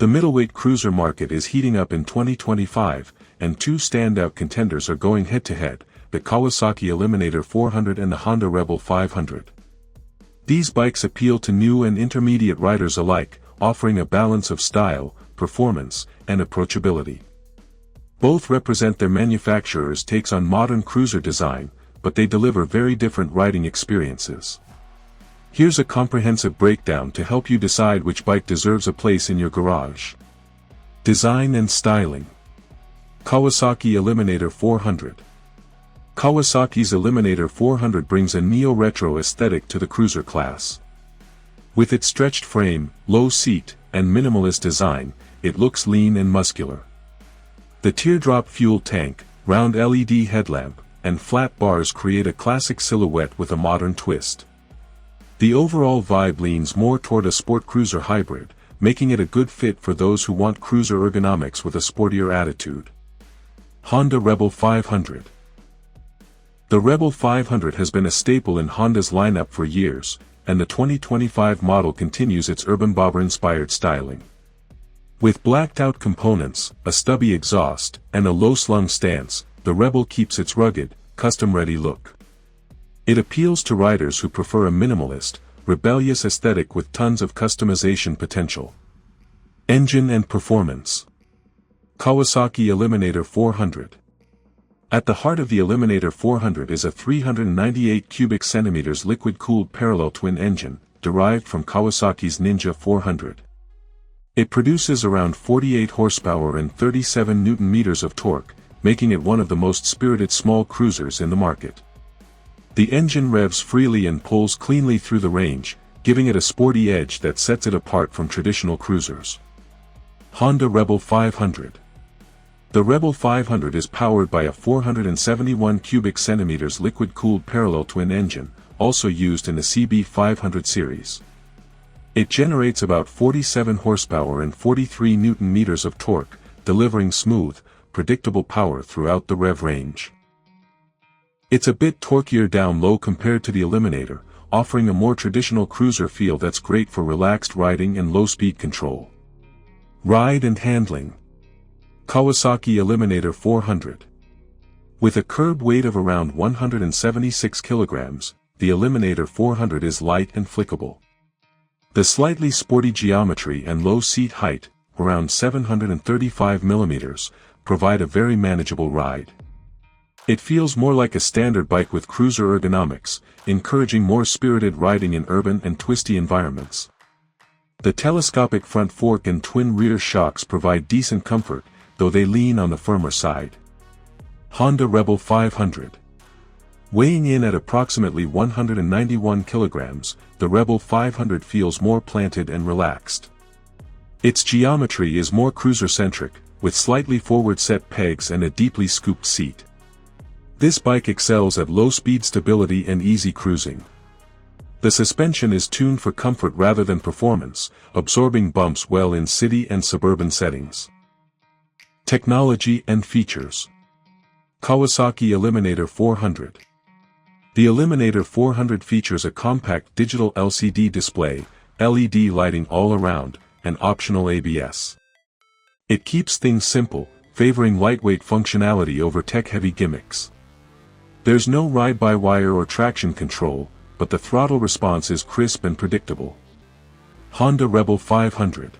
The middleweight cruiser market is heating up in 2025, and two standout contenders are going head-to-head, the Kawasaki Eliminator 400 and the Honda Rebel 500. These bikes appeal to new and intermediate riders alike, offering a balance of style, performance, and approachability. Both represent their manufacturers' takes on modern cruiser design, but they deliver very different riding experiences. Here's a comprehensive breakdown to help you decide which bike deserves a place in your garage. Design and styling. Kawasaki Eliminator 400. Kawasaki's Eliminator 400 brings a neo-retro aesthetic to the cruiser class. With its stretched frame, low seat, and minimalist design, it looks lean and muscular. The teardrop fuel tank, round LED headlamp, and flat bars create a classic silhouette with a modern twist. The overall vibe leans more toward a sport cruiser hybrid, making it a good fit for those who want cruiser ergonomics with a sportier attitude. Honda Rebel 500. The Rebel 500 has been a staple in Honda's lineup for years, and the 2025 model continues its urban bobber-inspired styling. With blacked-out components, a stubby exhaust, and a low-slung stance, the Rebel keeps its rugged, custom-ready look. It appeals to riders who prefer a minimalist, rebellious aesthetic with tons of customization potential. Engine and performance. Kawasaki Eliminator 400. At the heart of the Eliminator 400 is a 398 cubic centimeters liquid-cooled parallel twin engine, derived from Kawasaki's Ninja 400. It produces around 48 horsepower and 37 Nm of torque, making it one of the most spirited small cruisers in the market. The engine revs freely and pulls cleanly through the range, giving it a sporty edge that sets it apart from traditional cruisers. Honda Rebel 500. The Rebel 500 is powered by a 471 cubic centimeters liquid-cooled parallel twin engine, also used in the CB 500 series. It generates about 47 horsepower and 43 Nm of torque, delivering smooth, predictable power throughout the rev range. It's a bit torquier down low compared to the Eliminator, offering a more traditional cruiser feel that's great for relaxed riding and low-speed control. Ride and handling. Kawasaki Eliminator 400. With a curb weight of around 176 kilograms, the Eliminator 400 is light and flickable. The slightly sporty geometry and low seat height, around 735 mm, provide a very manageable ride. It feels more like a standard bike with cruiser ergonomics, encouraging more spirited riding in urban and twisty environments. The telescopic front fork and twin rear shocks provide decent comfort, though they lean on the firmer side. Honda Rebel 500. Weighing in at approximately 191 kilograms, the Rebel 500 feels more planted and relaxed. Its geometry is more cruiser-centric, with slightly forward-set pegs and a deeply scooped seat. This bike excels at low-speed stability and easy cruising. The suspension is tuned for comfort rather than performance, absorbing bumps well in city and suburban settings. Technology and features. Kawasaki Eliminator 400. The Eliminator 400 features a compact digital LCD display, LED lighting all around, and optional ABS. It keeps things simple, favoring lightweight functionality over tech-heavy gimmicks. There's no ride-by-wire or traction control, but the throttle response is crisp and predictable. Honda Rebel 500.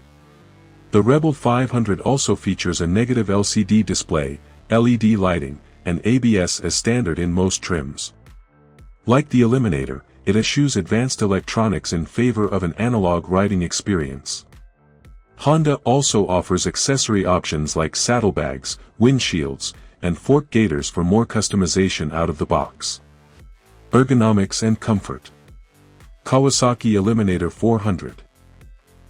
The Rebel 500 also features a negative LCD display, LED lighting, and ABS as standard in most trims. Like the Eliminator, it eschews advanced electronics in favor of an analog riding experience. Honda also offers accessory options like saddlebags, windshields, and fork gaiters for more customization out of the box. Ergonomics and comfort. Kawasaki Eliminator 400.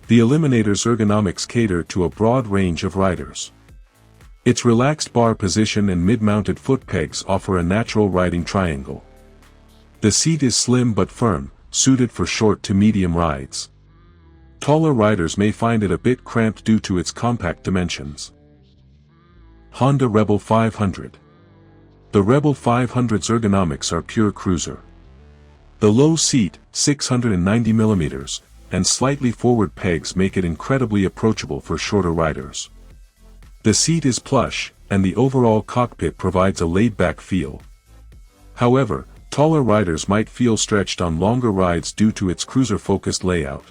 The Eliminator's ergonomics cater to a broad range of riders. Its relaxed bar position and mid-mounted foot pegs offer a natural riding triangle. The seat is slim but firm, suited for short to medium rides. Taller riders may find it a bit cramped due to its compact dimensions. Honda Rebel 500. The Rebel 500's ergonomics are pure cruiser. The low seat, 690 mm, and slightly forward pegs make it incredibly approachable for shorter riders. The seat is plush, and the overall cockpit provides a laid-back feel. However, taller riders might feel stretched on longer rides due to its cruiser-focused layout.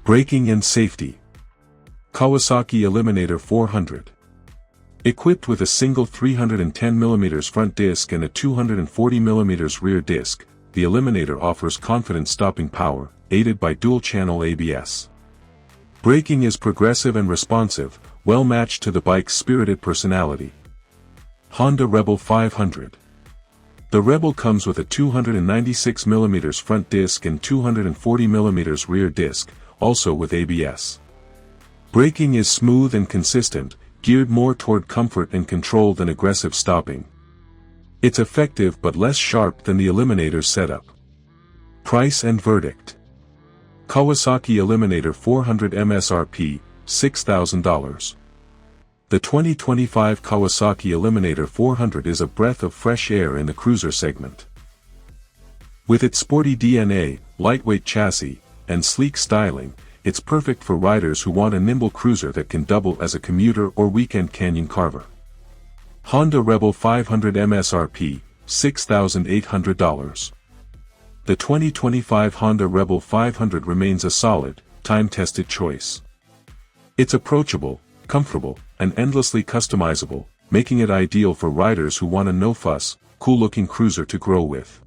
Braking and safety. Kawasaki Eliminator 400. Equipped with a single 310mm front disc and a 240mm rear disc, the Eliminator offers confident stopping power, aided by dual-channel ABS. Braking is progressive and responsive, well matched to the bike's spirited personality. Honda Rebel 500. The Rebel comes with a 296mm front disc and 240mm rear disc, also with ABS. Braking is smooth and consistent, geared more toward comfort and control than aggressive stopping. It's effective but less sharp than the Eliminator's setup. Price and verdict. Kawasaki Eliminator 400 MSRP, $6,000. The 2025 Kawasaki Eliminator 400 is a breath of fresh air in the cruiser segment. With its sporty DNA, lightweight chassis, and sleek styling, it's perfect for riders who want a nimble cruiser that can double as a commuter or weekend canyon carver. Honda Rebel 500 MSRP, $6,800. The 2025 Honda Rebel 500 remains a solid, time-tested choice. It's approachable, comfortable, and endlessly customizable, making it ideal for riders who want a no-fuss, cool-looking cruiser to grow with.